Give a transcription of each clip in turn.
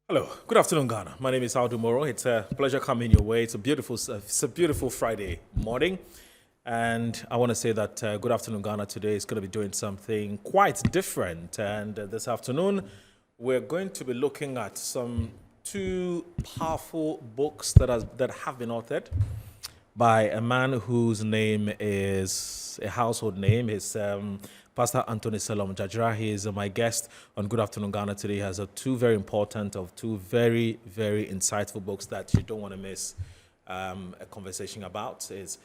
Hello, good afternoon, Ghana. My name is Aldo Moro. It's a pleasure coming your way. It's a beautiful Friday morning, and I want to say that good afternoon, Ghana. Today is going to be doing something quite different, and this afternoon we're going to be looking at some two powerful books that have been authored by a man whose name is a household name. It's Pastor Anthony SELORM DZADRA. He is my guest on Good Afternoon Ghana today. He has two very important, two very, very insightful books that you don't want to miss a conversation about. It's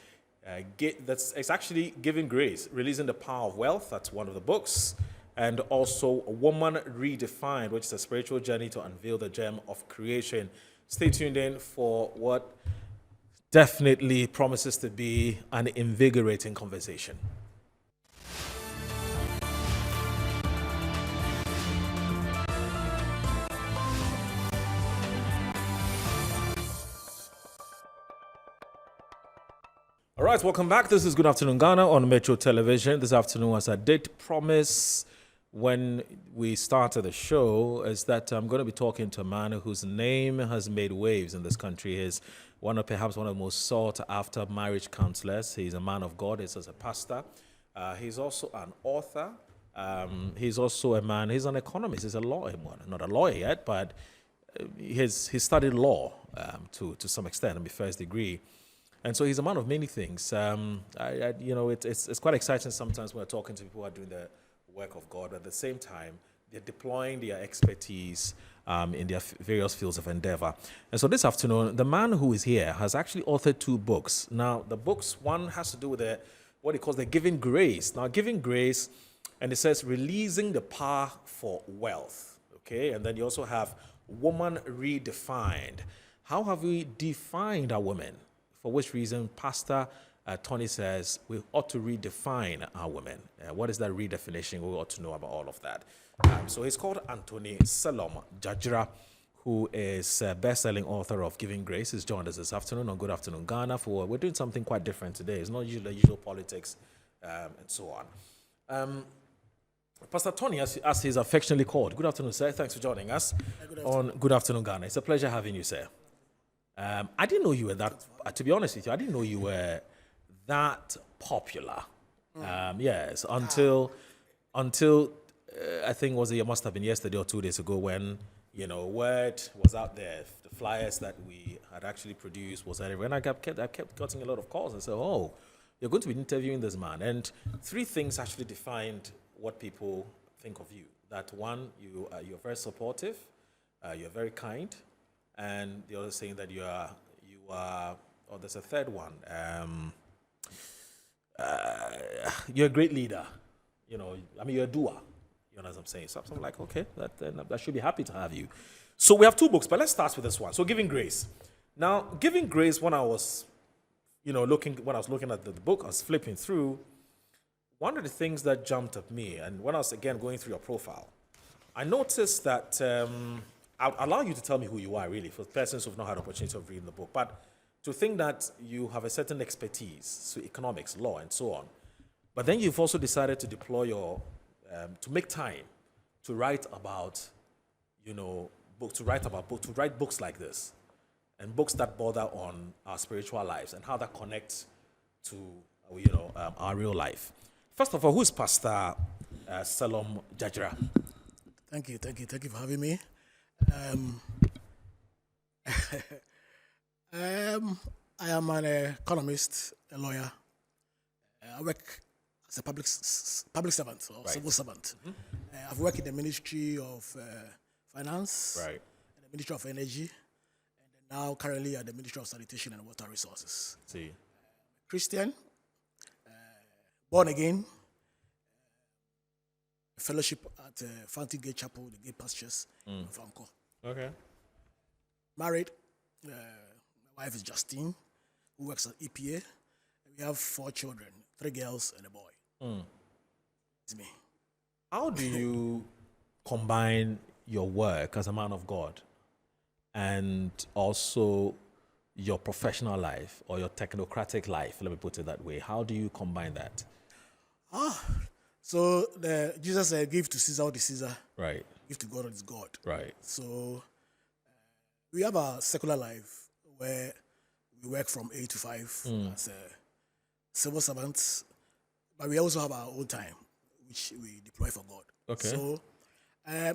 actually Giving Grace, Releasing the Power of Wealth. That's one of the books. And also A Woman Redefined, which is a spiritual journey to unveil the gem of creation. Stay tuned in for what definitely promises to be an invigorating conversation. All right, welcome back. This is Good Afternoon Ghana on Metro Television. This afternoon, as I did promise when we started the show, is that I'm going to be talking to a man whose name has made waves in this country. He's perhaps one of the most sought after marriage counselors. He's a man of God. He's a pastor. He's also an author. He's also a man. He's an economist. He's a lawyer. Well, not a lawyer yet, but he studied law to some extent, in the first degree. And so he's a man of many things. It's quite exciting sometimes when we're talking to people who are doing the work of God, but at the same time, they're deploying their expertise in their various fields of endeavor. And so this afternoon, the man who is here has actually authored two books. Now, the books, one has to do with what he calls the Giving Grace. Now, Giving Grace, and it says Releasing the Power for Wealth. Okay, and then you also have Woman Redefined. How have we defined our women? For which reason, Pastor Tony says we ought to redefine our women. What is that redefinition? We ought to know about all of that. So he's called Anthony SELORM DZADRA, who is a best-selling author of Giving Grace. He's joined us this afternoon on Good Afternoon Ghana. We're doing something quite different today. It's not usually usual politics and so on. Pastor Tony, as he's affectionately called, good afternoon, sir. Thanks for joining us on Good Afternoon Ghana. It's a pleasure having you, sir. I didn't know you were that, to be honest with you, I didn't know you were that popular. Yes, until I think it must have been yesterday or 2 days ago when, word was out there, the flyers that we had actually produced was everywhere. And I kept getting a lot of calls and said, oh, you're going to be interviewing this man. And three things actually defined what people think of you. That one, you're very supportive, you're very kind, and the other saying that you are, or there's a third one. You're a great leader. You're a doer. You know what I'm saying? So I'm like, okay, I should be happy to have you. So we have two books, but let's start with this one. So Giving Grace. Now, Giving Grace, when I was looking at the book, I was flipping through. One of the things that jumped at me, and when I was again going through your profile, I noticed that. I'll allow you to tell me who you are, really, for persons who've not had the opportunity of reading the book. But to think that you have a certain expertise, so economics, law, and so on, but then you've also decided to deploy to make time to write about, to write books like this, and books that border on our spiritual lives and how that connects to, our real life. First of all, who's Pastor SELORM DZADRA? Thank you for having me. I am an economist, a lawyer. I work as a public servant or civil servant. Mm-hmm. I've worked in the Ministry of Finance, right, and the Ministry of Energy, and now currently at the Ministry of Sanitation and Water Resources. See, Christian, born again, fellowship at Fountain Gate Chapel, the Gate Pastures in Franco. Okay. Married. My wife is Justine, who works at EPA. We have 4 children, 3 girls and a boy. It's me. How do you combine your work as a man of God and also your professional life or your technocratic life? Let me put it that way. How do you combine that? So Jesus said, give to Caesar what is Caesar. Right. Give to God what is God. Right. So We have a secular life where we work from 8 to 5 as civil servants, but we also have our own time, which we deploy for God. Okay. So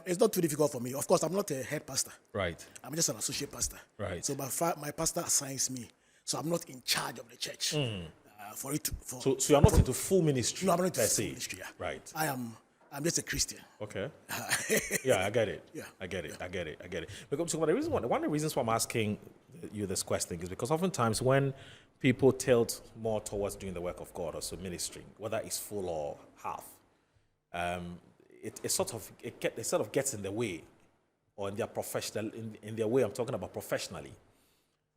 it's not too difficult for me. Of course, I'm not a head pastor. Right. I'm just an associate pastor. Right. So my pastor assigns me. So I'm not in charge of the church. For it. So you're not into full ministry. No, I'm not into per full se. ministry. Yeah. Right. I'm just a Christian. Okay. Yeah, I get it. Yeah. I get it. Because so one of the reasons why I'm asking you this question is because oftentimes when people tilt more towards doing the work of God or so ministering, whether it's full or half, it sort of gets in the way, or in their professional in their way. I'm talking about professionally,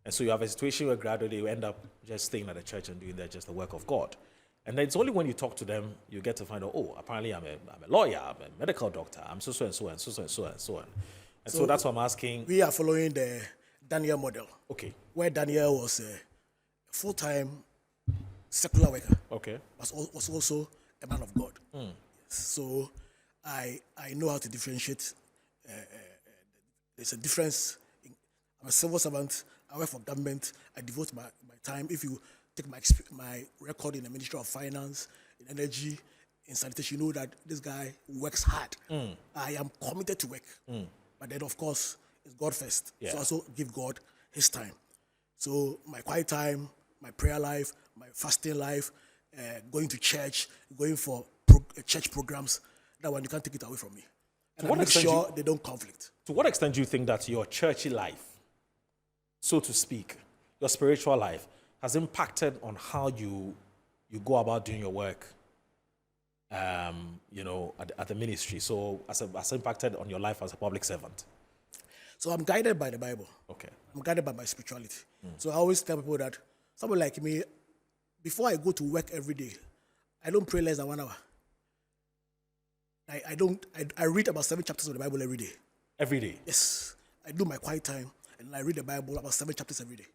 and so you have a situation where gradually you end up just staying at the church and doing just the work of God. And then it's only when you talk to them you get to find out, oh, apparently I'm a lawyer, I'm a medical doctor, I'm so and so and so and so and so on. And so that's what I'm asking. We are following the Daniel model. Okay. Where Daniel was a full-time secular worker. Okay. Was also a man of God. Yes. So I know how to differentiate. There's a difference. I'm a civil servant. I work for government. I devote my time. If you take my record in the Ministry of Finance, in energy, in sanitation, you know that this guy works hard. I am committed to work. But then, of course, it's God first. Yeah. So I also give God his time. So my quiet time, my prayer life, my fasting life, going to church, going for church programs, that one you can't take it away from me. And I make sure they don't conflict. To what extent do you think that your churchy life, so to speak, your spiritual life, has impacted on how you go about doing your work, at the ministry? So has impacted on your life as a public servant? So I'm guided by the Bible. Okay. I'm guided by my spirituality. So I always tell people that someone like me, before I go to work every day, I don't pray less than 1 hour. I read about 7 chapters of the Bible every day. Every day? Yes. I do my quiet time and I read the Bible about 7 chapters every day.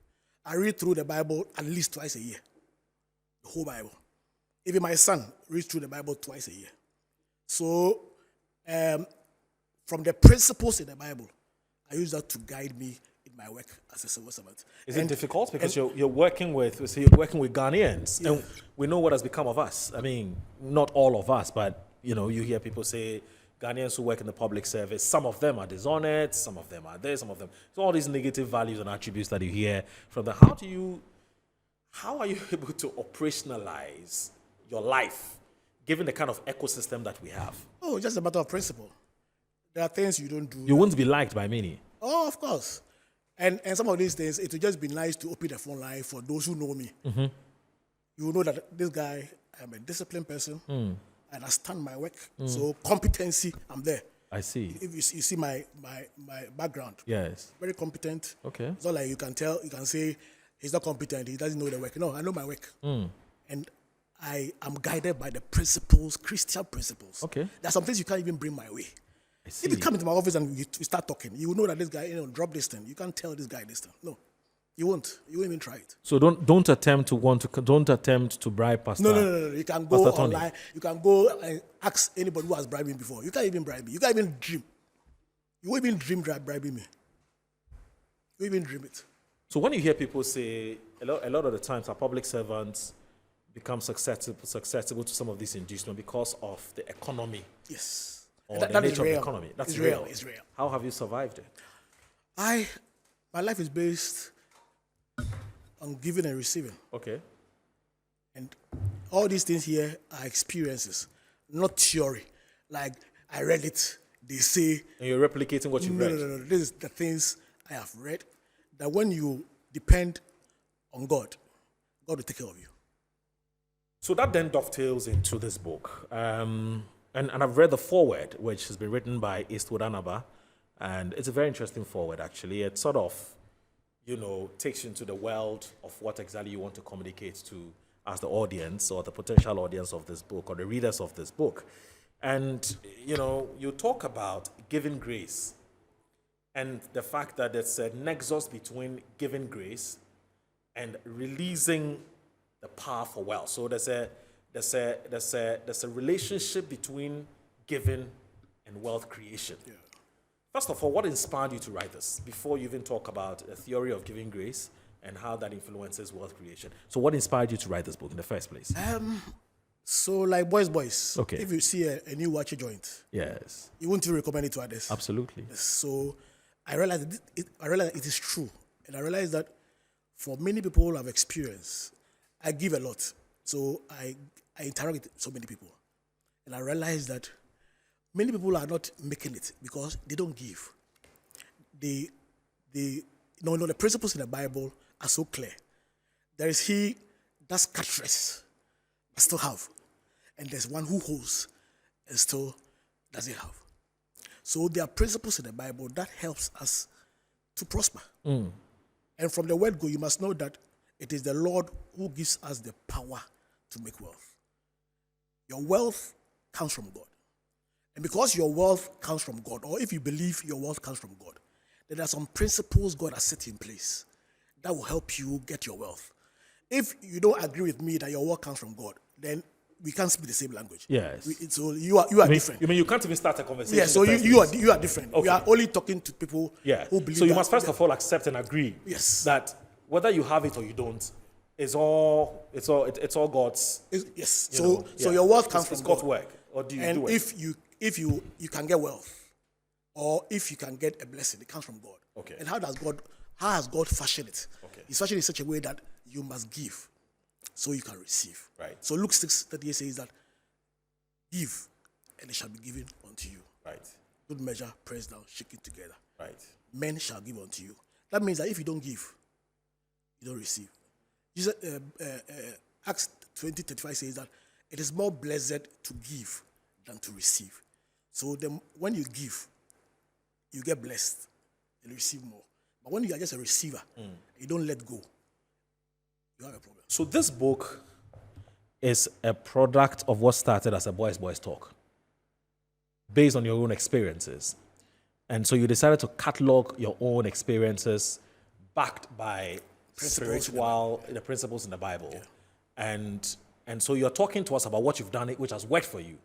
I read through the Bible at least twice a year. The whole Bible. Even my son reads through the Bible twice a year. So from the principles in the Bible, I use that to guide me in my work as a civil servant. Is it difficult? Because you're working with Ghanaians, yeah. And we know what has become of us. I mean, not all of us, but you hear people say Ghanaians who work in the public service, some of them are dishonest, some of them are there, some of them. So all these negative values and attributes that you hear from them. How are you able to operationalize your life, given the kind of ecosystem that we have? Oh, just a matter of principle. There are things you don't do. You won't be liked by many. Oh, of course. And some of these things, it would just be nice to open the phone line for those who know me. Mm-hmm. You will know that this guy, I'm a disciplined person. I understand my work. So competency, I'm there. I see. If you see my background. Yes. Very competent. Okay. It's not like you can say he's not competent, he doesn't know the work. No, I know my work. And I am guided by the principles, Christian principles. Okay. There are some things you can't even bring my way. If you come into my office and we start talking, you will know that this guy, drop this thing. You can't tell this guy this thing. No, you won't. You won't even try it. So don't attempt to bribe Pastor. No. You can go online. You can go and ask anybody who has bribed me before. You can't even bribe me. You can't even dream. You won't even dream bribing me. You won't even dream it. So when you hear people say a lot of the times our public servants become susceptible to some of this inducement because of the economy. Yes. Or the nature of the economy. That's real. It's real. How have you survived it? My life is based on giving and receiving. Okay. And all these things here are experiences, not theory. Like I read it, they say. And you're replicating what you've read? No. This is the things I have read. That when you depend on God, God will take care of you. So that then dovetails into this book. And I've read the foreword, which has been written by Eastwood Anaba, and it's a very interesting foreword, actually. It sort of, takes you into the world of what exactly you want to communicate to as the audience or the potential audience of this book or the readers of this book. And, you talk about giving grace and the fact that there's a nexus between giving grace and releasing the power for wealth. So there's a relationship between giving and wealth creation. Yeah. First of all, what inspired you to write this? Before you even talk about a theory of giving grace and how that influences wealth creation. So what inspired you to write this book in the first place? So like boys, Okay. if you see a new watchy joint, Yes, you won't even recommend it to others. absolutely. So I realized it is true. And I realized that for many people I've experienced, I give a lot. So I interact with so many people. And I realized that many people are not making it because they don't give. The principles in the Bible are so clear. There is he that scattereth, but still have. And there's one who holds and still doesn't have. So there are principles in the Bible that helps us to prosper. And from the word go, you must know that it is the Lord who gives us the power to make wealth. Your wealth comes from God. And because your wealth comes from God, or if you believe your wealth comes from God, then there are some principles God has set in place that will help you get your wealth. If you don't agree with me that your wealth comes from God, then we can't speak the same language. Yes. So you are different. You mean you can't even start a conversation? Yeah, so you are different. Okay. We are only talking to people who believe. So you that- must first of all accept and agree that whether you have it or you don't, it's all God's. Yes. you So know, your wealth comes it's from God's God. work, or do you And do it? if you can get wealth, or if you can get a blessing, it comes from God. Okay. And how has God fashioned it? Okay. He's fashioned it in such a way that you must give, so you can receive. Right. So Luke 6:38 says that give, and it shall be given unto you. Right. Good measure, pressed down, shaken together. Right. Men shall give unto you. That means that if you don't give, you don't receive. Jesus, Acts 20:35 says that it is more blessed to give than to receive. So when you give, you get blessed and receive more. But when you are just a receiver, you don't let go, you have a problem. So this book is a product of what started as a boys talk, based on your own experiences. And so you decided to catalog your own experiences backed by the principles in the Bible. Yeah. And so you're talking to us about what you've done, which has worked for you.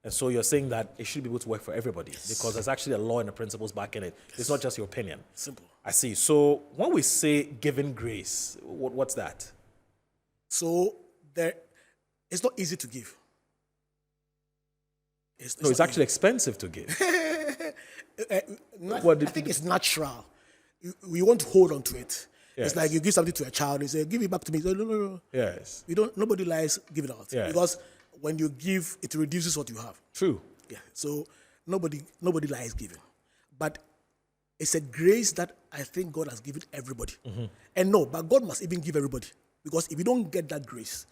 And so you're saying that it should be able to work for everybody because there's actually a law and the principles backing it. It's not just your opinion. Simple. I see. So when we say giving grace, what's that? So it's not easy to give. It's actually expensive to give. I think it's natural. We want to hold on to it. Yes. It's like you give something to a child, you say, give it back to me. So, no. Yes. Nobody lies, give it out. Yeah. Because when you give, it reduces what you have. True. Yeah. So nobody lies giving. But it's a grace that I think God has given everybody. And but God must even give everybody. Because if you don't get that grace,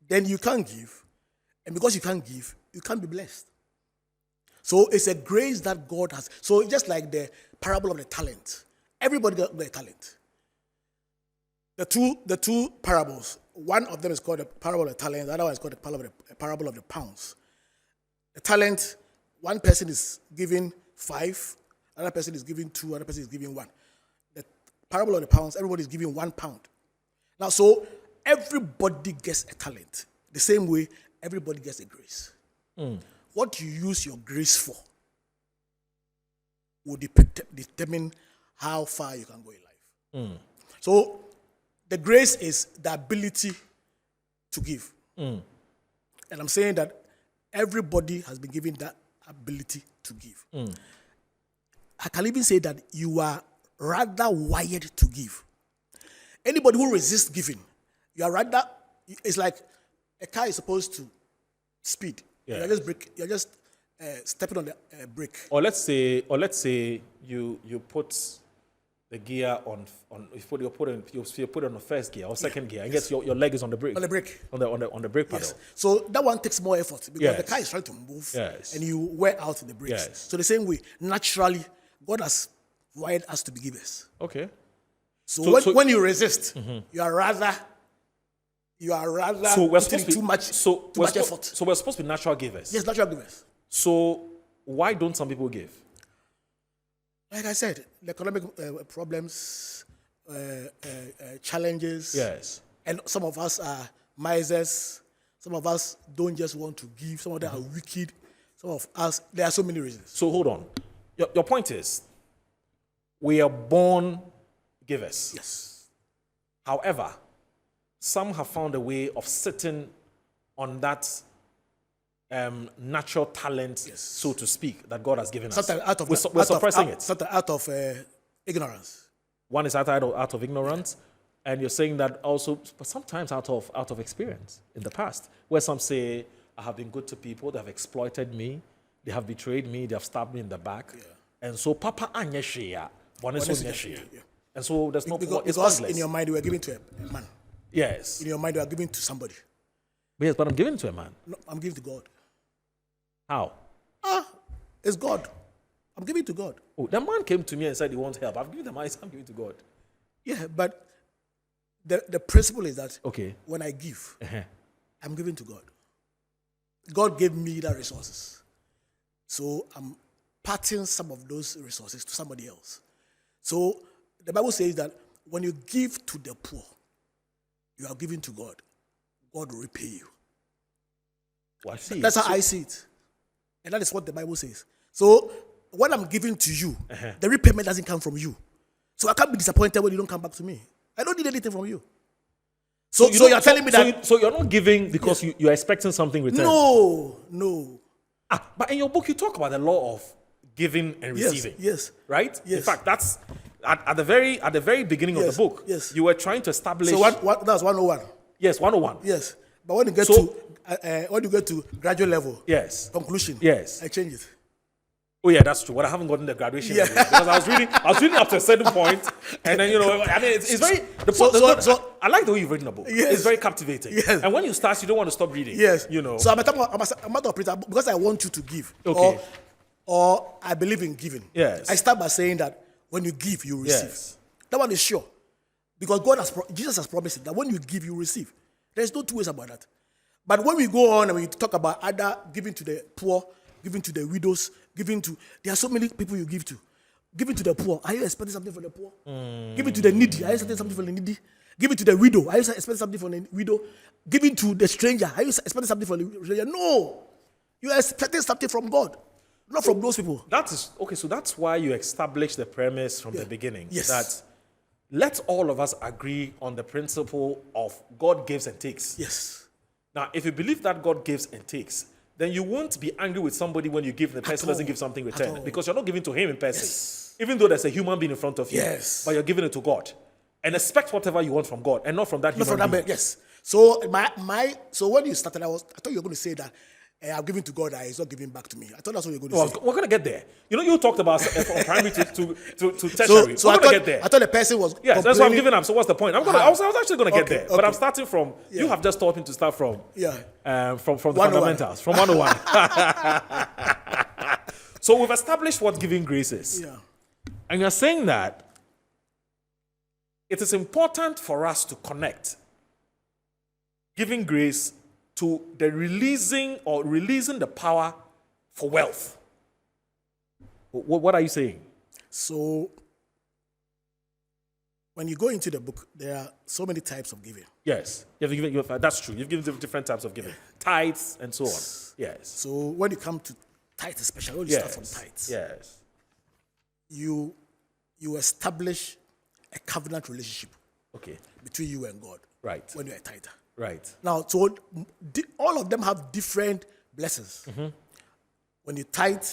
then you can't give. And because you can't give, you can't be blessed. So it's a grace that God has. So just like the parable of the talent, everybody got a talent. The two parables, one of them is called the parable of the talent, the other one is called the parable of the pounds. The talent, one person is giving 5, another person is giving 2, another person is giving 1. The parable of the pounds, everybody is giving 1 pound. Now, so everybody gets a talent. The same way, everybody gets a grace. What you use your grace for will determine how far you can go in life. So, the grace is the ability to give. And I'm saying that everybody has been given that ability to give. I can even say that you are rather wired to give. Anybody who resists giving, you are rather, it's like a car is supposed to speed. Yeah. You're just stepping on the brake. Or let's say you put the gear on you put it on the first gear or second gear, and yes, your leg is on the brake. On the brake. On the brake pedal. Yes. So that one takes more effort because the Yes. car is trying to move Yes. and you wear out the brakes. Yes. So the same way, naturally, God has wired us to be givers. Okay. So when you resist, you are rather So we're putting supposed to be, too much effort. So we're supposed to be natural givers. Yes, natural givers. So why don't some people give? Like I said, the economic problems, challenges. Yes. And some of us are misers. Some of us don't just want to give. Some of them are wicked. Some of us, there are so many reasons. So hold on. Your point is we are born givers. Yes. However, some have found a way of sitting on that natural talent, so to speak, that God has given us. Sometimes out of we're suppressing it. Sometimes out of ignorance. One is out of ignorance, and you're saying that also, but sometimes out of experience in the past, where some say, I have been good to people, they have exploited me, they have betrayed me, they have stabbed me in the back, and so Papa Anyeshia, one is Anyeshia. And so there's no point. Because in your mind you are giving to a man. Yes. In your mind you are giving to somebody. Yes, but I'm giving to a man. No, I'm giving to God. How? It's God. I'm giving to God. Oh, the man came to me and said he wants help. I've given the man, I'm giving to God. Yeah, but the principle is that when I give, I'm giving to God. God gave me the resources. So I'm parting some of those resources to somebody else. So the Bible says that when you give to the poor, you are giving to God. God will repay you. Well, I see. That's how I see it. And that is what the Bible says. So when I'm giving to you, the repayment doesn't come from you. So I can't be disappointed when you don't come back to me. I don't need anything from you. So you're telling me that... So you're not giving because you're expecting something returned? No. But in your book, you talk about the law of giving and receiving. Yes. Right? Yes. In fact, that's at the very beginning of the book. Yes. You were trying to establish... So that's 101. Yes, 101. Yes. But when you get to graduate level, conclusion, I change it. Oh yeah, that's true. But I haven't gotten the graduation level because I was reading up to a certain point, and then I mean, it's very. I like the way you've written the book. Yes. It's very captivating. Yes. And when you start, you don't want to stop reading. Yes. So I'm a operator because I want you to give. Okay. Or I believe in giving. Yes. I start by saying that when you give, you receive. Yes. That one is sure, because Jesus has promised it, that when you give, you receive. There's no two ways about that. But when we go on and we talk about other giving to the poor, giving to the widows, there are so many people you give to. Giving to the poor, are you expecting something from the poor? Giving to the needy, are you expecting something from the needy? Giving to the widow, are you expecting something from the widow? Giving to the stranger, are you expecting something from the stranger? No. You are expecting something from God, not from those people. That is okay. So that's why you established the premise from the beginning. Yes. That let all of us agree on the principle of God gives and takes. Yes. Now, if you believe that God gives and takes, then you won't be angry with somebody when you give and the person doesn't give something in return, because you're not giving to him in person. Yes. Even though there's a human being in front of you, Yes. but you're giving it to God. And expect whatever you want from God and not from that human being. Yes. So so when you started, I thought you were going to say that I'm giving to God, he's not giving back to me. I thought that's what you were going to say. We're going to get there. You talked about from primary to tertiary. So we're going to get there. I thought the person was that's why I'm giving up. So what's the point? I was actually going to get there. But I'm starting from, you have just taught me to start from from the fundamentals, from 101. So we've established what giving grace is. Yeah. And you're saying that it is important for us to connect giving grace to the releasing the power for wealth. What are you saying? So, when you go into the book, there are so many types of giving. Yes, that's true. You've given different types of giving, tithes and so on. Yes. So when you come to tithes, especially when you start from tithes, you establish a covenant relationship. Between you and God. Right. When you're a tither. Right. Now, so all of them have different blessings. When you tithe,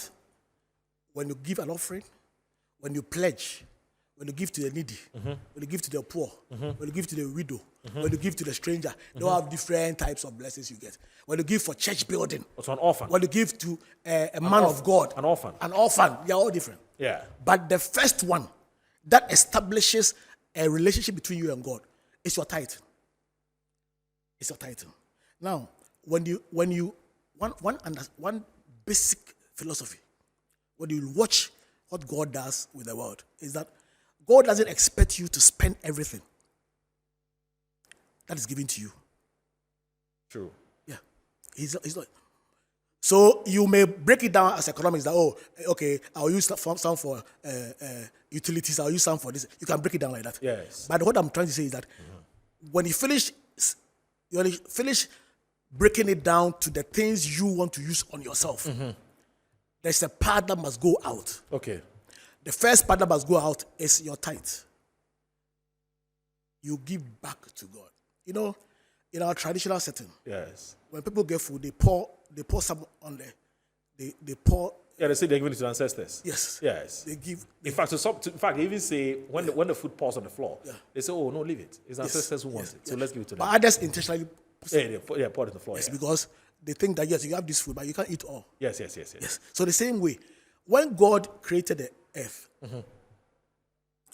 when you give an offering, when you pledge, when you give to the needy, when you give to the poor, when you give to the widow, when you give to the stranger, they all have different types of blessings you get. When you give for church building, to an orphan. When you give to a man of God, an orphan, they are all different. Yeah. But the first one that establishes a relationship between you and God is your tithe. It's your tithe. Now, one basic philosophy, when you watch what God does with the world, is that God doesn't expect you to spend everything that is given to you. True. Yeah. He's not. So you may break it down as economics that, I'll use some for utilities, I'll use some for this. You can break it down like that. Yes. But what I'm trying to say is that when you finish breaking it down to the things you want to use on yourself, there's a part that must go out. Okay. The first part that must go out is your tithe. You give back to God. You know, in our traditional setting, Yes. when people get food, they pour some on there. They pour. Yeah, they say they're giving it to ancestors. Yes. Yes. They give. In fact, in fact, they even say when the food pours on the floor, they say, "Oh no, leave it. It's ancestors who want it, so let's give it to them." But others intentionally. Yeah, pour it on the floor. Yes, Yeah. because they think that yes, you have this food, but you can't eat all. Yes. Yes. So the same way, when God created the earth,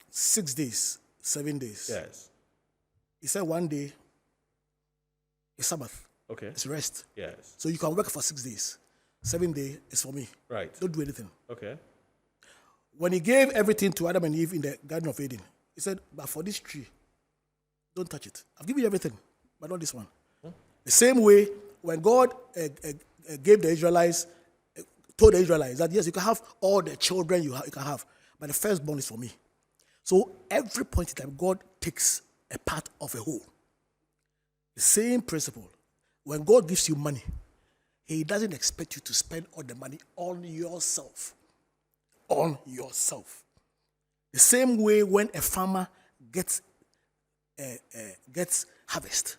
6 days, 7 days, Yes. He said one day is Sabbath, Okay. it's rest. Yes. So you can work for 6 days. 7 days is for me. Right. Don't do anything. Okay. When He gave everything to Adam and Eve in the Garden of Eden, He said, but for this tree, don't touch it. I've given you everything, but not this one. The same way, when God gave the Israelites, told the Israelites that yes, you can have all the children you can have, but the firstborn is for me. So every point in time, God takes a part of a whole. The same principle. When God gives you money, He doesn't expect you to spend all the money on yourself. On yourself. The same way when a farmer gets harvest,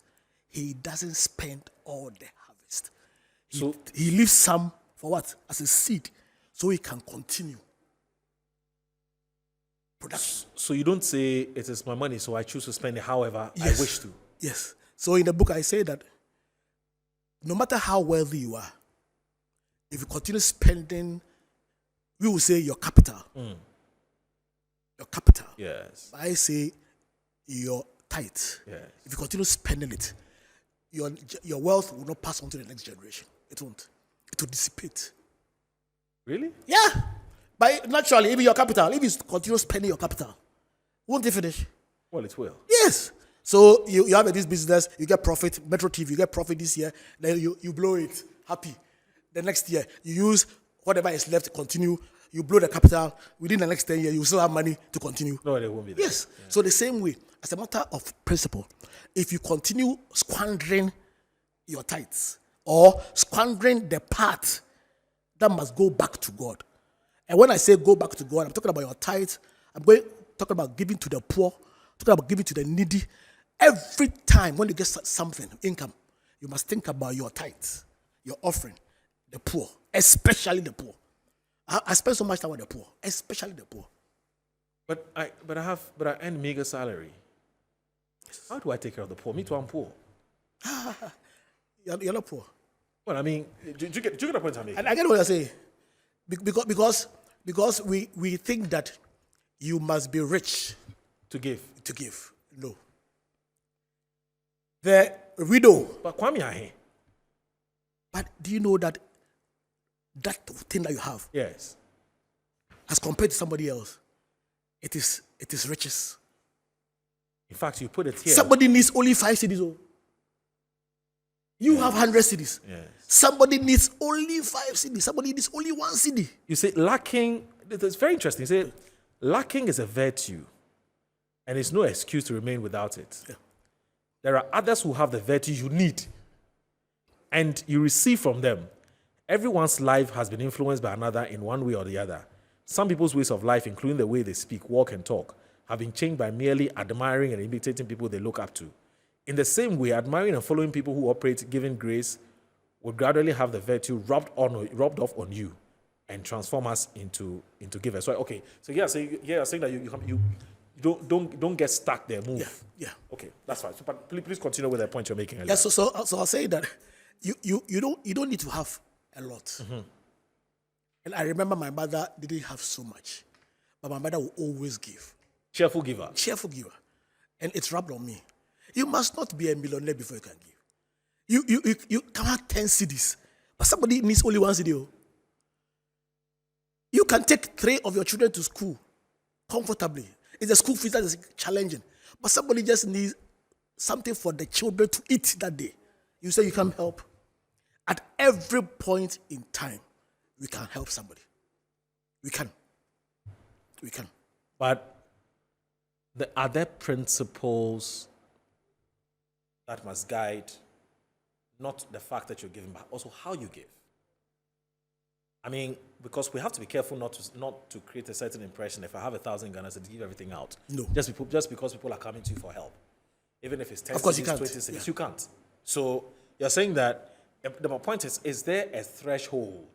he doesn't spend all the harvest. He leaves some for what? As a seed, so he can continue production. So you don't say it is my money, so I choose to spend it however I wish to. Yes. So in the book I say that no matter how wealthy you are, if you continue spending, we will say your capital. Your capital. Yes. I say your tithe. Yes. If you continue spending it, your wealth will not pass on to the next generation. It won't. It will dissipate. Really? Yeah. But naturally, even your capital, if you continue spending your capital, won't it finish? Well, it will. Yes. So you have this business, you get profit, Metro TV, you get profit this year, then you blow it, happy. The next year, you use whatever is left to continue, you blow the capital, within the next 10 years, you still have money to continue. No, it won't be there. Yes. Yeah. So the same way, as a matter of principle, if you continue squandering your tithes or squandering the part that must go back to God. And when I say go back to God, I'm talking about your tithes, talking about giving to the poor, talking about giving to the needy. Every time when you get something, income, you must think about your tithes, your offering, the poor, especially the poor. I spend so much time with the poor, especially the poor. But I earn meager salary. How do I take care of the poor? Me too, I'm poor. You're not poor. Well, I mean, do you get the point I'm making? I get what I say. Because we think that you must be rich To give. No. The widow. But Kwame Ahe. But do you know that thing that you have, Yes. as compared to somebody else, it is riches. In fact, you put it here. Somebody needs only 5 cities. Oh. You have 100 cities. Yes. Somebody needs only 5 cities. Somebody needs only 1 city. You say lacking, it's very interesting. You say lacking is a virtue, and it's no excuse to remain without it. Yeah. There are others who have the virtue you need, and you receive from them. Everyone's life has been influenced by another in one way or the other. Some people's ways of life, including the way they speak, walk, and talk, have been changed by merely admiring and imitating people they look up to. In the same way, admiring and following people who operate giving grace will gradually have the virtue rubbed off on you and transform us into givers. So you're saying that you don't get stuck there, move. Yeah. Okay, that's fine. So, but please continue with the point you're making. Yeah. So I'll say that you don't need to have a lot. Mm-hmm. And I remember my mother didn't have so much, but my mother will always give. Cheerful giver. And it's rubbed on me. You must not be a millionaire before you can give. You can have 10 CDs, but somebody needs only 1 CD. You can take 3 of your children to school comfortably. It's a school fees that is challenging, but somebody just needs something for the children to eat that day. You say you can help. At every point in time, we can help somebody. We can. But the other principles that must guide not the fact that you're giving, but also how you give. I mean, because we have to be careful not to create a certain impression. If I have 1,000 Ghana cedis, give everything out. No. Just because people are coming to you for help. Even if it's 10 Of course you cedis, can't. 20 cedis, Yeah. you can't. So you're saying that, my point is there a threshold?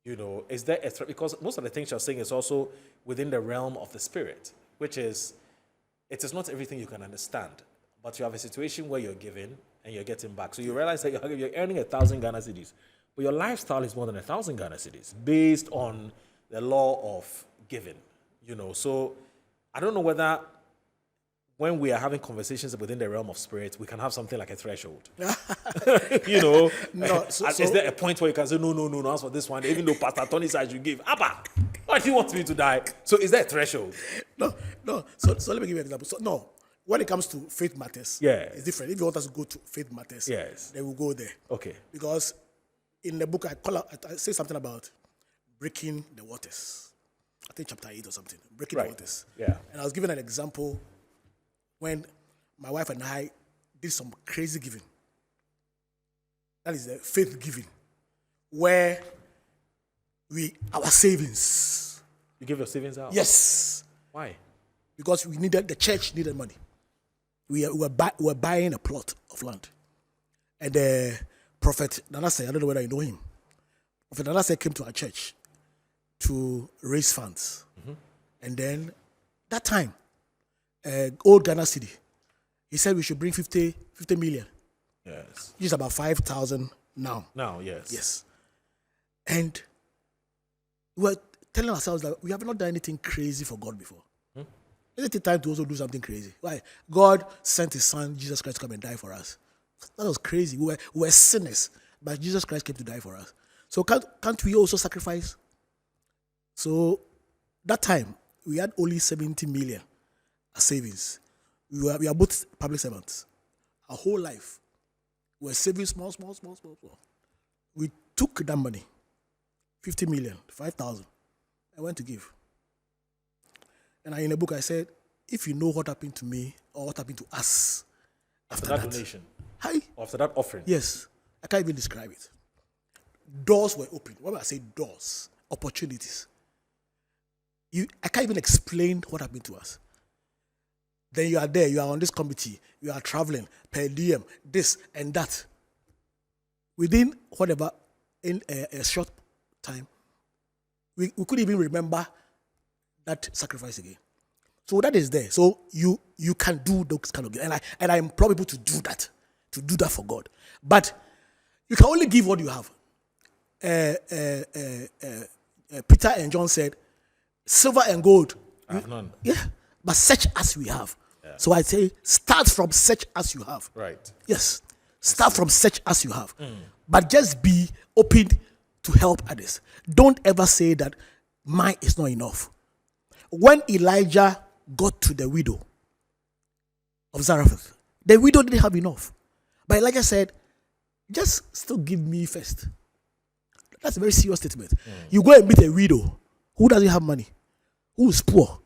You know, is there a because most of the things you're saying is also within the realm of the spirit, which is, it is not everything you can understand, but you have a situation where you're giving and you're getting back. So you realize that you're earning 1,000 Ghana cedis, but your lifestyle is more than 1,000 Ghana cedis based on the law of giving. You know, so I don't know whether when we are having conversations within the realm of spirit, we can have something like a threshold. You know, No, is there a point where you can say, no, as for this one, even though Pastor Tony says you give, Abba, why do you want me to die? So is there a threshold? No. So let me give you an example. So no, when it comes to faith matters, Yes. it's different. If you want us to go to faith matters, Yes. then we'll go there. Okay. Because in the book I say something about breaking the waters. I think chapter 8 or something. Breaking Right. the waters. Yeah. And I was given an example when my wife and I did some crazy giving. That is the faith giving, where our savings. You give your savings out? Yes, Why? because the church needed money. We were buying a plot of land, and Prophet Nanase, I don't know whether you know him. Prophet Nanase came to our church to raise funds, and then that time, old Ghana city, he said we should bring 50 million. Yes. Which is about 5,000 now. Now, yes. Yes. And we were telling ourselves that we have not done anything crazy for God before. Isn't it time to also do something crazy? Why? God sent his son, Jesus Christ, to come and die for us. That was crazy. We were sinners, but Jesus Christ came to die for us. So can't we also sacrifice? So that time, we had only 70 million as savings. We are both public servants. Our whole life, we were saving small. We took that money, 50 million, 5,000. I went to give. And in the book, I said, if you know what happened to me or what happened to us after that donation. Hi. After that offering. Yes. I can't even describe it. Doors were open. When I say doors, opportunities. I can't even explain what happened to us. Then you are there, you are on this committee, you are traveling, per diem, this and that. Within whatever, in a short time, we couldn't even remember that sacrifice again. So that is there. So you can do those kind of gifts. And I implore people to do that for God. But you can only give what you have. Peter and John said, silver and gold. I have none. Yeah, but such as we have. Yeah. So I say, start from such as you have. Right. Yes, start from such as you have. But just be open to help others. Don't ever say that mine is not enough. When Elijah got to the widow of Zarephath, the widow didn't have enough. But Elijah said, just still give me first. That's a very serious statement. You go and meet a widow who doesn't have money, who is poor,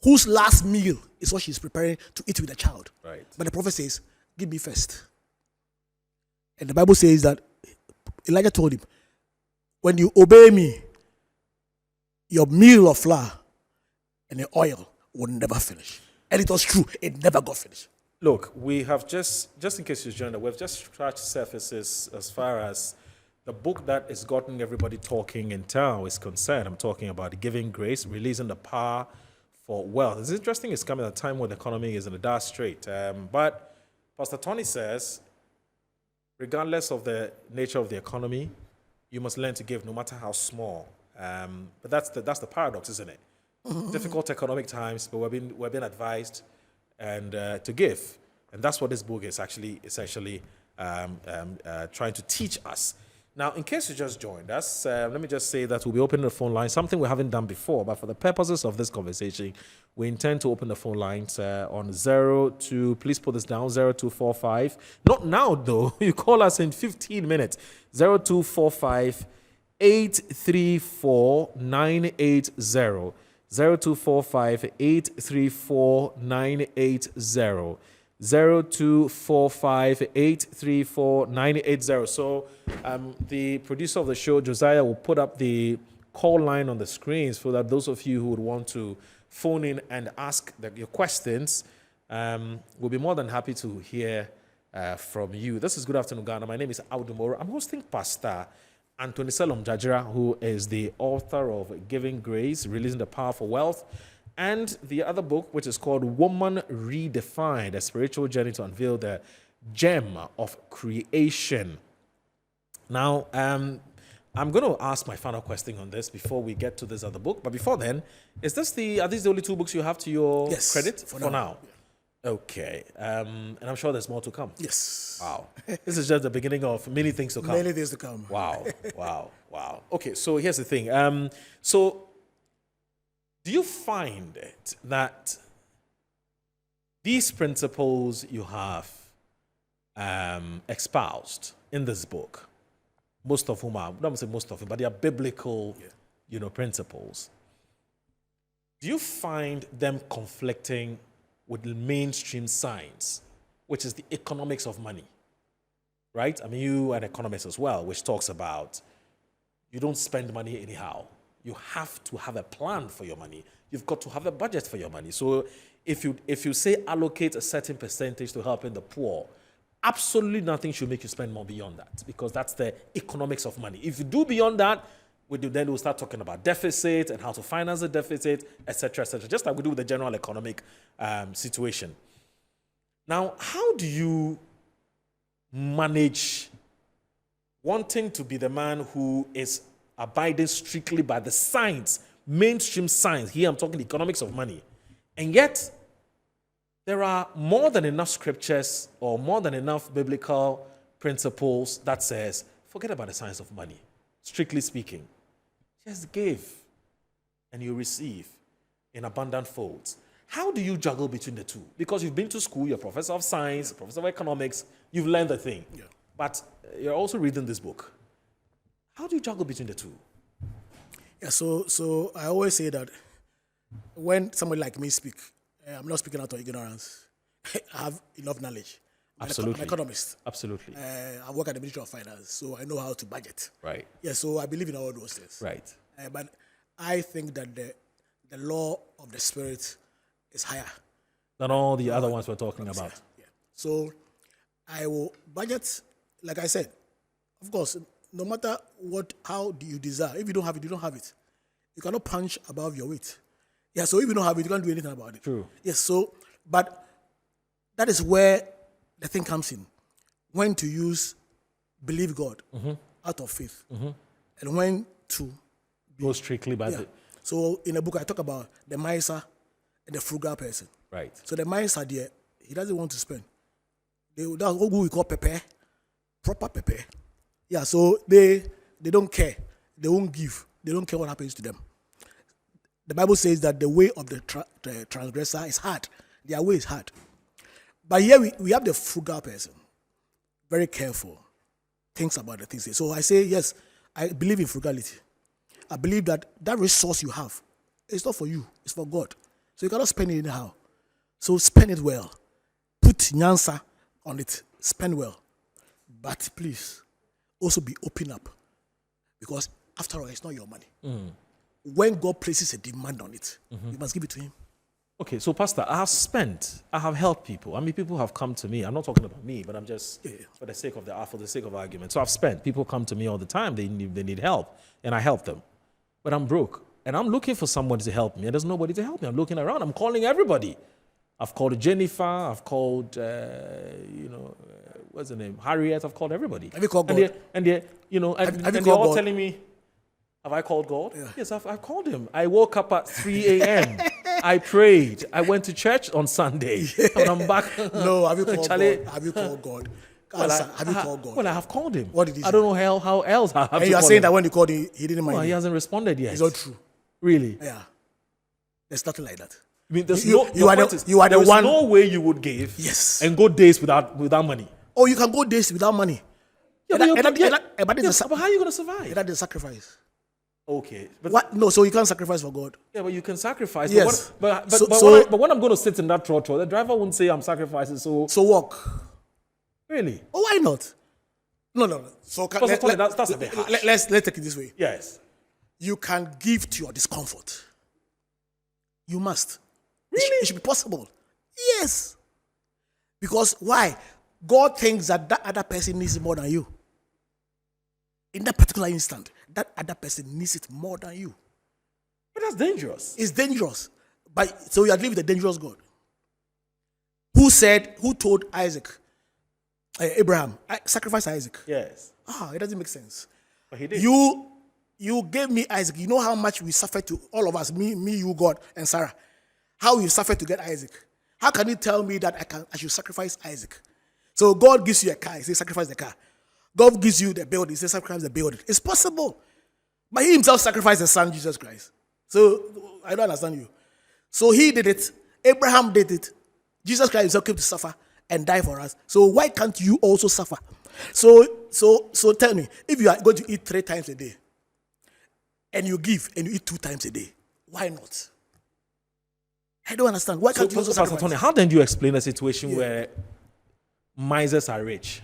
whose last meal is what she's preparing to eat with a child. Right. But the prophet says, give me first. And the Bible says that Elijah told him, when you obey me, your meal of flour and the oil will never finish. And it was true. It never got finished. Look, we have just in case you joined, we've just scratched surfaces as far as the book that is gotten everybody talking in town is concerned. I'm talking about Giving Grace, Releasing the Power for Wealth. It's interesting it's coming at a time where the economy is in a dire strait. But Pastor Tony says, regardless of the nature of the economy, you must learn to give no matter how small. But that's the paradox, isn't it? Difficult economic times, but we're being advised and to give. And that's what this book is actually essentially trying to teach us. Now, in case you just joined us, let me just say that we'll be opening the phone line, something we haven't done before, but for the purposes of this conversation, we intend to open the phone lines on 02, please put this down, 0245. Not now, though. You call us in 15 minutes. 0245 834 980. 0245 834 980. 0245-834-980. So the producer of the show, Josiah, will put up the call line on the screen so that those of you who would want to phone in and ask your questions, we'll be more than happy to hear from you. This is Good Afternoon, Ghana. My name is Audumoro. I'm hosting Pastor Anthony SELORM DZADRA, who is the author of Giving Grace, Releasing the Power for Wealth, and the other book, which is called Woman Redefined, A Spiritual Journey to Unveil the Gem of Creation. Now, I'm going to ask my final question on this before we get to this other book. But before then, are these the only two books you have to your credit for now? Yeah. Okay. And I'm sure there's more to come. Yes. Wow. This is just the beginning of many things to come. Many things to come. Wow. Wow. Okay, so here's the thing. So do you find it that these principles you have espoused in this book, most of whom are, not say most of them, but they are biblical, principles. Do you find them conflicting with the mainstream science, which is the economics of money? Right? I mean, you are an economist as well, which talks about you don't spend money anyhow. You have to have a plan for your money. You've got to have a budget for your money. So if you say allocate a certain percentage to helping the poor, absolutely nothing should make you spend more beyond that, because that's the economics of money. If you do beyond that, then we'll start talking about deficit and how to finance the deficit, etc., just like we do with the general economic situation. Now, how do you manage wanting to be the man who is abiding strictly by the science, mainstream science? Here I'm talking economics of money. And yet, there are more than enough scriptures or more than enough biblical principles that says, forget about the science of money, strictly speaking. Just give and you receive in abundant folds. How do you juggle between the two? Because you've been to school, you're a professor of science, professor of economics, you've learned the thing. Yeah. But you're also reading this book. How do you juggle between the two? Yeah, so I always say that when somebody like me speak, I'm not speaking out of ignorance. I have enough knowledge. Absolutely. I'm an economist. Absolutely. I work at the Ministry of Finance, so I know how to budget. Right. Yeah, so I believe in all those things. Right. But I think that the law of the Spirit is higher than all the other ones we're talking about. Yeah. So I will budget, like I said, of course, no matter how do you desire. If you don't have it, you don't have it. You cannot punch above your weight. Yeah, so if you don't have it, you can't do anything about it. True. Yes, so, but that is where the thing comes in. When to use believe God out of faith, and when to go strictly by the. So in the book, I talk about the miser and the frugal person. Right. So the miser there, he doesn't want to spend. That's what we call pepe, proper pepe. Yeah, so they don't care. They won't give. They don't care what happens to them. The Bible says that the way of the transgressor is hard. Their way is hard. But here we have the frugal person. Very careful. Thinks about the things. So I say, yes, I believe in frugality. I believe that resource you have, it's not for you. It's for God. So you cannot spend it anyhow. So spend it well. Put nyansa on it. Spend well. But please, also be open up. Because after all, it's not your money. When God places a demand on it, you must give it to him. Okay, so Pastor, I have helped people. I mean, people have come to me. I'm not talking about me, but I'm just for the sake of argument. So I've spent. People come to me all the time. They need help, and I help them. But I'm broke, and I'm looking for somebody to help me, and there's nobody to help me. I'm looking around. I'm calling everybody. I've called Jennifer. I've called, what's her name? Harriet. I've called everybody. Have you called God? And they're all telling me, have I called God? Yeah. Yes, I've called him. I woke up at 3 a.m. I prayed. I went to church on Sunday. And I'm back. No, have you called God? Have you called God? Have you called God? Well, I have called him. What did he say? I don't know how else I have to call him. And you are saying that when you called him, he didn't mind. Well, he hasn't responded yet. It's not true. Really? Yeah. There's nothing like that. I mean, there's you are the one. No way you would give. Yes. And go days without money. Oh, you can go days without money. Yeah, but how are you going to survive? That is sacrifice. Okay. But What? No, so you can't sacrifice for God. yeah, but you can sacrifice. Yes. But when I'm going to sit in that trotro, the driver won't say I'm sacrificing. So So walk. really, Oh, why not? No. So Pastor Tony, that's a bit harsh. let's take it this way. Yes. You can give to your discomfort. You must. Really? It should be possible. Yes. Because why? God thinks that other person needs it more than you. In that particular instant, that other person needs it more than you. But that's dangerous. It's dangerous. But so you are living with a dangerous God. Who told Abraham, sacrifice Isaac? Yes. It doesn't make sense. But he did. You gave me Isaac. You know how much we suffered to all of us, me, you, God, and Sarah. How we suffered to get Isaac. How can you tell me that I should sacrifice Isaac? So God gives you a car, he says sacrifice the car. God gives you the building, he says sacrifice the building. It's possible. But he himself sacrificed his son, Jesus Christ. So I don't understand you. So he did it. Abraham did it. Jesus Christ himself came to suffer and die for us. So why can't you also suffer? So tell me, if you are going to eat 3 times a day, and you give and you eat 2 times a day, why not? I don't understand. Why can't you also Pastor sacrifice? Tony, how then do you explain a situation where misers are rich?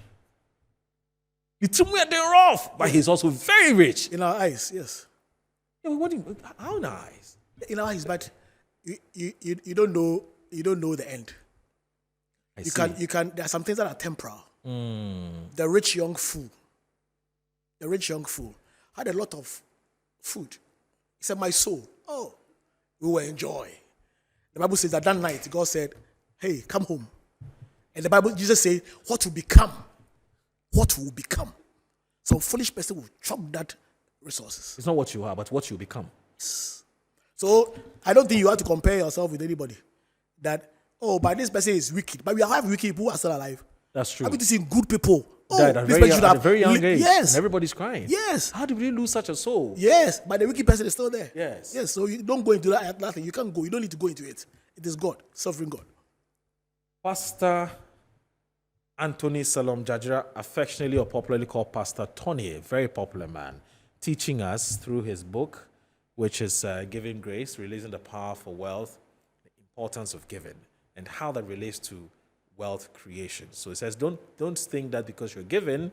It's they're off, but he's also very rich. In our eyes, yes. Yeah, how nice? In our eyes, but you don't know the end. You can. There are some things that are temporal. The rich young fool had a lot of food. He said, "My soul, we will enjoy." The Bible says that night God said, "Hey, come home." And Jesus said, "What will become? What will become?" Some foolish person will chop that resources. It's not what you are, but what you become. So I don't think you have to compare yourself with anybody. That but this person is wicked. But we have wicked people who are still alive. That's true. Have you seen good people? Died at a very young age. Yes. And everybody's crying. Yes. How did we lose such a soul? Yes. But the wicked person is still there. Yes. Yes. So you don't go into that thing. You can't go. You don't need to go into it. It is God, sovereign God. Pastor Anthony SELORM DZADRA, affectionately or popularly called Pastor Tony, a very popular man, teaching us through his book, which is Giving Grace, Releasing the Power for Wealth, the importance of giving, and how that relates to wealth creation. So it says, don't think that because you're giving,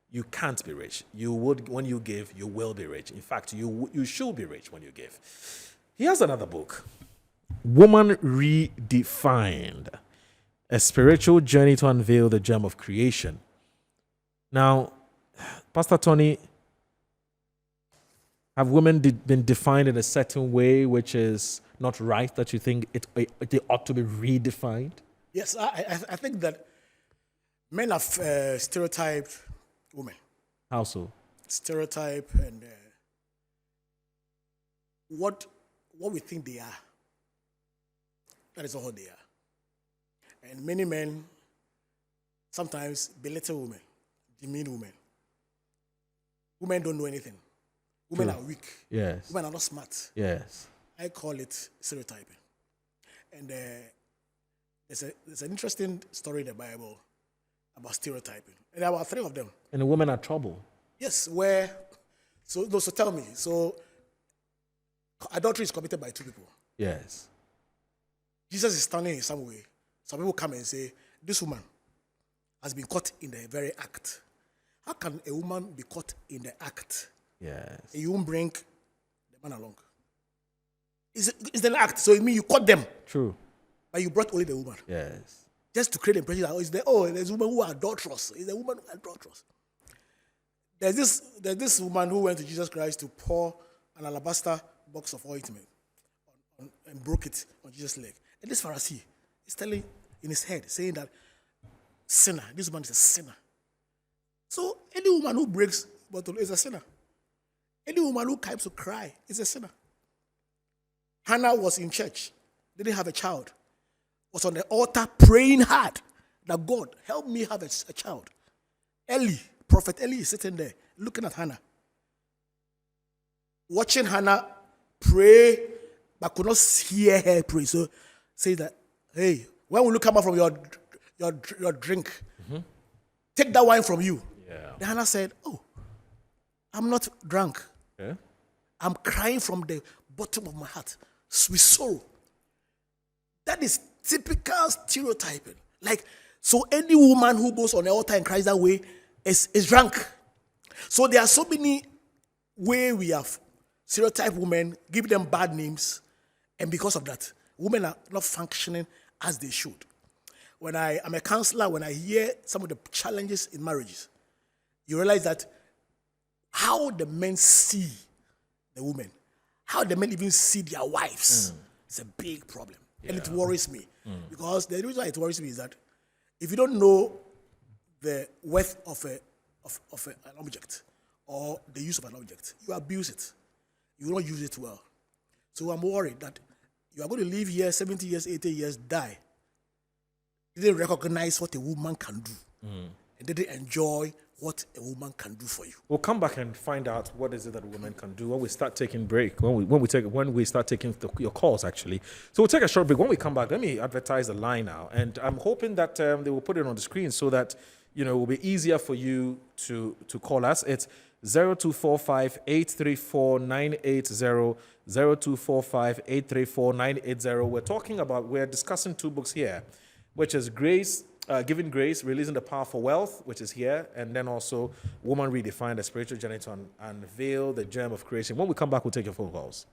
you can't be rich. You would, when you give, you will be rich. In fact, you should be rich when you give. He has another book, Woman Redefined, a spiritual journey to unveil the gem of creation. Now, Pastor Tony, have women been defined in a certain way which is not right, that you think they ought to be redefined? Yes, I think that men have stereotyped women. How so? Stereotype and what we think they are. That is all they are. And many men sometimes belittle women, demean women. Women don't know anything. Women are weak. Yes. Women are not smart. Yes. I call it stereotyping. And there's an interesting story in the Bible about stereotyping. And there were 3 of them. And the women are trouble. Yes, so tell me, so adultery is committed by 2 people. Yes. Jesus is standing in some way. Some people come and say, this woman has been caught in the very act. How can a woman be caught in the act? Yes. And you won't bring the man along. It's an act, so it means you caught them. True. But you brought only the woman. Yes. Just to create the impression that there's a woman who are adulterous. It's a woman who are adulterous. There's this woman who went to Jesus Christ to pour an alabaster box of ointment and broke it on Jesus' leg. And this Pharisee is telling in his head, saying that sinner, this woman is a sinner. So any woman who breaks bottle is a sinner. Any woman who comes to cry is a sinner. Hannah was in church, didn't have a child, was on the altar praying hard that God help me have a child. Prophet Eli is sitting there looking at Hannah, watching Hannah pray, but could not hear her pray. So say that, hey, when will you come out from your drink? Take that wine from you. Yeah. Then Hannah said, oh, I'm not drunk. Yeah. I'm crying from the bottom of my heart with sorrow. That is typical stereotyping. Like, so any woman who goes on the altar and cries that way is drunk. So there are so many ways we have stereotyped women, give them bad names, and because of that, women are not functioning as they should. When I'm a counselor, when I hear some of the challenges in marriages, you realize that how the men see the women, how the men even see their wives, it's a big problem. Yeah. And it worries me. Because the reason why it worries me is that if you don't know the worth of an object or the use of an object, you abuse it. You will not use it well. So I'm worried that you are going to live here 70 years, 80 years, die. You didn't recognize what a woman can do. And didn't enjoy what a woman can do for you. We'll come back and find out what is it that women can do when we start taking break, when we start taking your calls, actually. So we'll take a short break. When we come back, let me advertise the line now. And I'm hoping that they will put it on the screen so that, it will be easier for you to call us. It's 0245-834-980, 0245-834-980. We're discussing two books here, which is Giving Grace, Releasing the Power for Wealth, which is here, and then also Woman Redefined, a Spiritual Journey to Unveil the Gem of Creation. When we come back, we'll take your phone calls.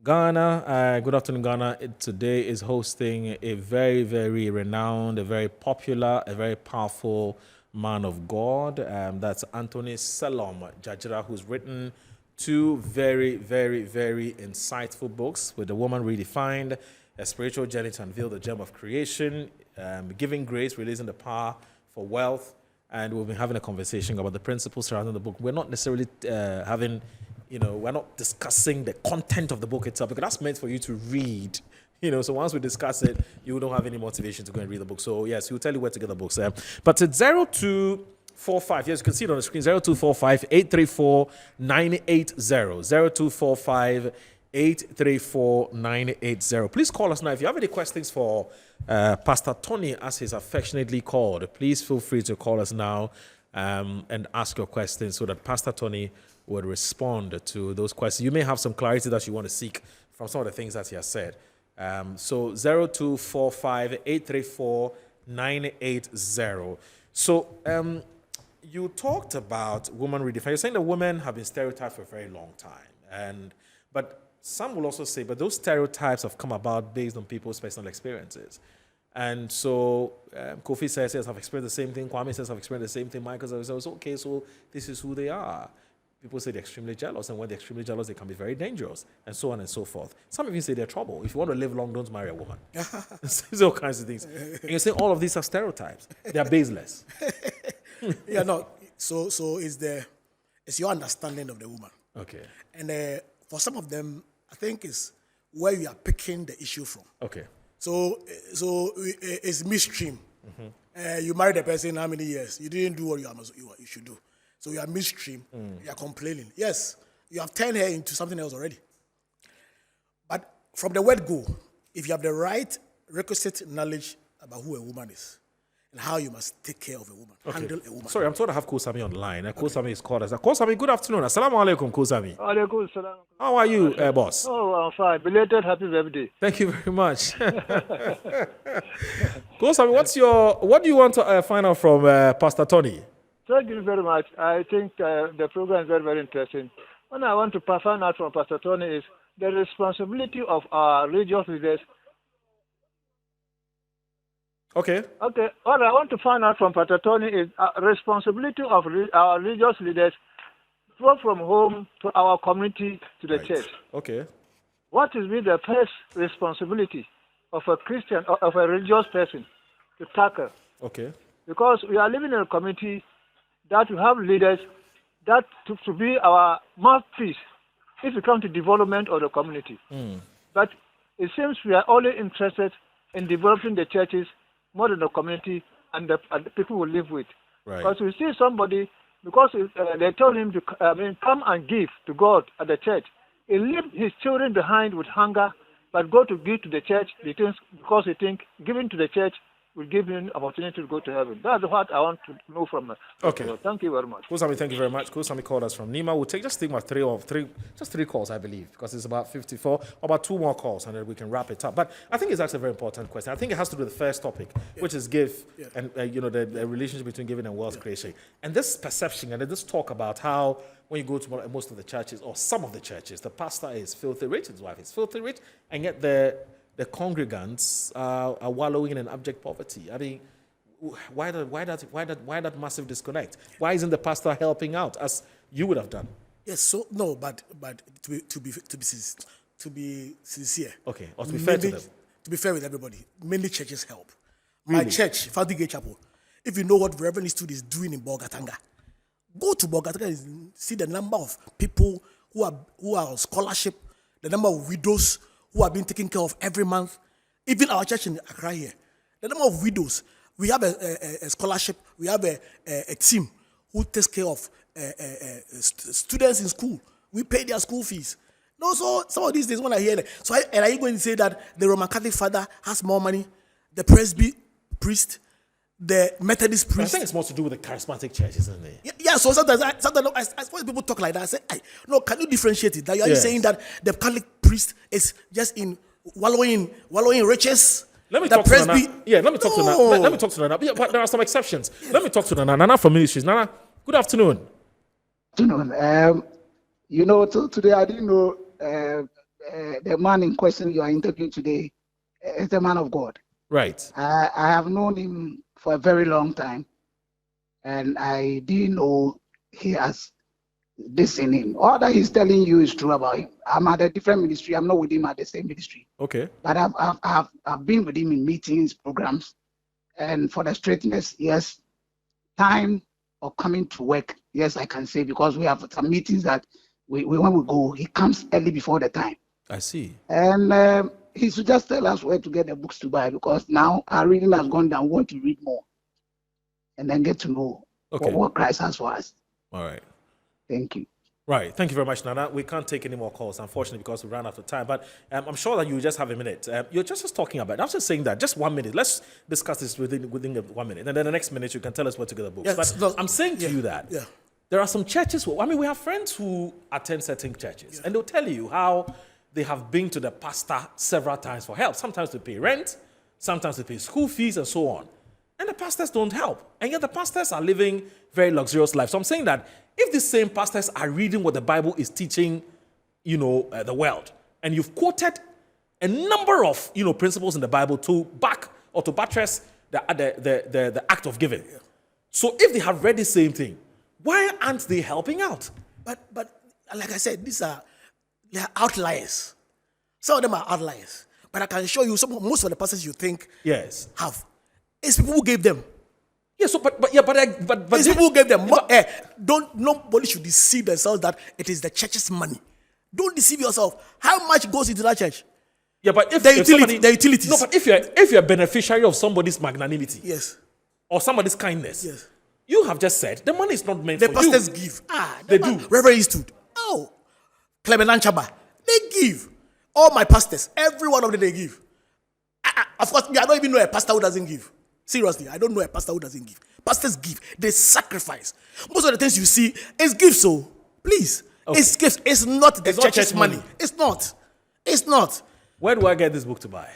Ghana, good afternoon, Ghana. Today is hosting a very, very renowned, a very popular, a very powerful man of God. That's Anthony SELORM DZADRA, who's written two very, very, very insightful books with The Woman Redefined, A Spiritual Journey to Unveil the Gem of Creation, Giving Grace, Releasing the Power for Wealth. And we've been having a conversation about the principles surrounding the book. We're not necessarily we're not discussing the content of the book itself, because that's meant for you to read. So once we discuss it, you don't have any motivation to go and read the book. So yes, we'll tell you where to get the books. But it's 0245. Yes, you can see it on the screen. 0245-834-980. 0245-834-980. Please call us now. If you have any questions for Pastor Tony, as he's affectionately called, please feel free to call us now and ask your questions so that Pastor Tony would respond to those questions. You may have some clarity that you want to seek from some of the things that he has said. So 0245-834-980. So you talked about women redefined. You're saying that women have been stereotyped for a very long time. But some will also say, but those stereotypes have come about based on people's personal experiences. And so Kofi says, yes, I've experienced the same thing. Kwame says, I've experienced the same thing. Michael says, okay, so this is who they are. People say they're extremely jealous, and when they're extremely jealous, they can be very dangerous, and so on and so forth. Some even say they're trouble. If you want to live long, don't marry a woman. There's all kinds of things. And you say all of these are stereotypes. They are baseless. Yeah, no. So it's your understanding of the woman. Okay. And for some of them, I think it's where you are picking the issue from. Okay. So it's midstream. You married a person how many years? You didn't do what you should do. So you are midstream. You are complaining. Yes, you have turned her into something else already. But from the word go, if you have the right requisite knowledge about who a woman is and how you must take care of a woman, handle a woman. Sorry, I'm told to have Kosami on the line. Kosami is called us. Kosami, good afternoon. Assalamu alaikum, Kosami. Alaikum salam. How are you, boss? Oh, I'm fine. Belated happy birthday. Thank you very much. Kosami, what do you want to find out from Pastor Tony? Thank you very much. I think the program is very, very interesting. What I want to find out from Pastor Tony is the responsibility of our religious leaders. Okay. Okay. What I want to find out from Pastor Tony is responsibility of our religious leaders from home to our community to the church. Okay. What is the first responsibility of a Christian or of a religious person to tackle? Okay. Because we are living in a community that we have leaders that to be our mouthpiece if it comes to development of the community. But it seems we are only interested in developing the churches more than the community and the people we live with. Right. Because we see somebody, because they told him to come and give to God at the church. He left his children behind with hunger, but go to give to the church because he think giving to the church will give him opportunity to go to heaven. That's what I want to know from her. Okay. Thank you very much. Kusami, thank you very much. Kusami called us from Nima. We'll take three calls, I believe, because it's about 54, about 2 more calls, and then we can wrap it up. But I think it's actually a very important question. I think it has to do with the first topic, which is give, and the relationship between giving and wealth creation. And this perception and this talk about how when you go to most of the churches, or some of the churches, the pastor is filthy rich, his wife is filthy rich, and yet the congregants are wallowing in abject poverty. I mean, why that massive disconnect? Why isn't the pastor helping out as you would have done? Yes. So no, but to be sincere. Okay. Or to be fair to them. To be fair with everybody, mainly churches help. Really? My church, Fountain Gate Chapel. If you know what Reverend Institute is doing in Bogatanga, go to Bogatanga and see the number of people who are on scholarship, the number of widows who are being taken care of every month. Even our church in Accra here, the number of widows. We have a scholarship. We have a team who takes care of students in school. We pay their school fees. No, so some of these things when I hear that. So are you going to say that the Roman Catholic father has more money, the Presby priest, the Methodist priest? I think it's more to do with the charismatic church, isn't it? Yeah. So sometimes when people talk like that, I say, no, can you differentiate it? Are you saying that the Catholic priest is just in wallowing riches? Let me talk to Nana. Yeah, let me talk to Nana. Let me talk to Nana. Yeah, but there are some exceptions. Yes. Let me talk to Nana. Nana from Ministries. Nana, good afternoon. Good afternoon. Today I didn't know the man in question you are interviewing today is the man of God. Right. I have known him for a very long time, and I didn't know he has this in him. All that he's telling you is true about him. I'm at a different ministry. I'm not with him at the same ministry. Okay. But I've been with him in meetings, programs, and for the straightness, yes, time of coming to work, yes, I can say, because we have some meetings that when we go, he comes early before the time. I see. And he should just tell us where to get the books to buy, because now our reading has gone down. We want to read more and then get to know what Christ has for us. All right. Thank you. Right. Thank you very much, Nana. We can't take any more calls, unfortunately, because we ran out of time. But I'm sure that you just have a minute. You're just talking about, I was just saying that, just 1 minute. Let's discuss this within 1 minute. And then the next minute, you can tell us where to get the books. Yes, but I'm saying to you that there are some churches, we have friends who attend certain churches, and they'll tell you how they have been to the pastor several times for help. Sometimes to pay rent, sometimes to pay school fees, and so on. And the pastors don't help. And yet the pastors are living very luxurious lives. So I'm saying that if the same pastors are reading what the Bible is teaching, the world, and you've quoted a number of, principles in the Bible to back or to buttress the act of giving. So if they have read the same thing, why aren't they helping out? But like I said, they are outliers. Some of them are outliers. But I can show you most of the pastors you think have. It's people who gave them. Yeah, so but it's people who gave them. Nobody should deceive themselves that it is the church's money. Don't deceive yourself. How much goes into that church? Yeah, but if the utilities. No, but if you're a beneficiary of somebody's magnanimity, yes, or somebody's kindness, yes, you have just said the money is not meant for you. The pastors give. They do. Reverend Eastwood. Oh, Clement Anchaba. They give. All my pastors, every one of them, they give. Of course, I don't even know a pastor who doesn't give. Seriously, I don't know a pastor who doesn't give. Pastors give. They sacrifice. Most of the things you see is gifts. So please, it's gifts. It's not the church's money. It's not. It's not. Where do I get this book to buy?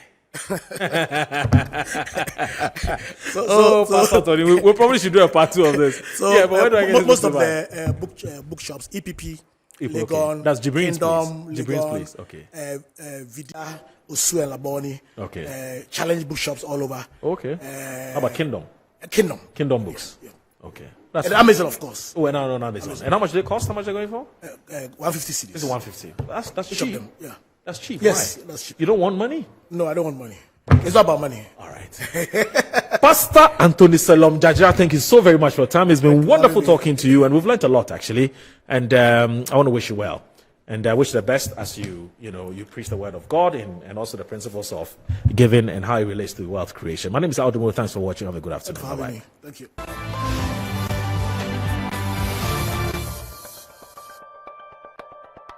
Pastor Tony, we probably should do a part 2 of this. So, but where do I get most this book of to buy? the bookshops, EPP, Okay. Legon, That's Jibrin's Kingdom, place. Jibrin's place. Okay. Vida, Osu and Laboni. Okay. Challenge bookshops all over. Okay. How about Kingdom? Kingdom. Kingdom books. Yeah. Okay. And Amazon, of course. Oh, and on Amazon. And how much do they cost? How much are they going for? 150 cedis. This is 150. That's cheap. Them, yeah. That's cheap. Yes, right? that's cheap. You don't want money? No, I don't want money. It's not about money. All right. Pastor Anthony SELORM DZADRA, thank you so very much for your time. It's been wonderful talking to you, and we've learned a lot, actually. And I want to wish you well. And I wish the best as you preach the word of God and also the principles of giving and how it relates to wealth creation. My name is Aldo. Thanks for watching. Have a good afternoon. Bye-bye. Thank you.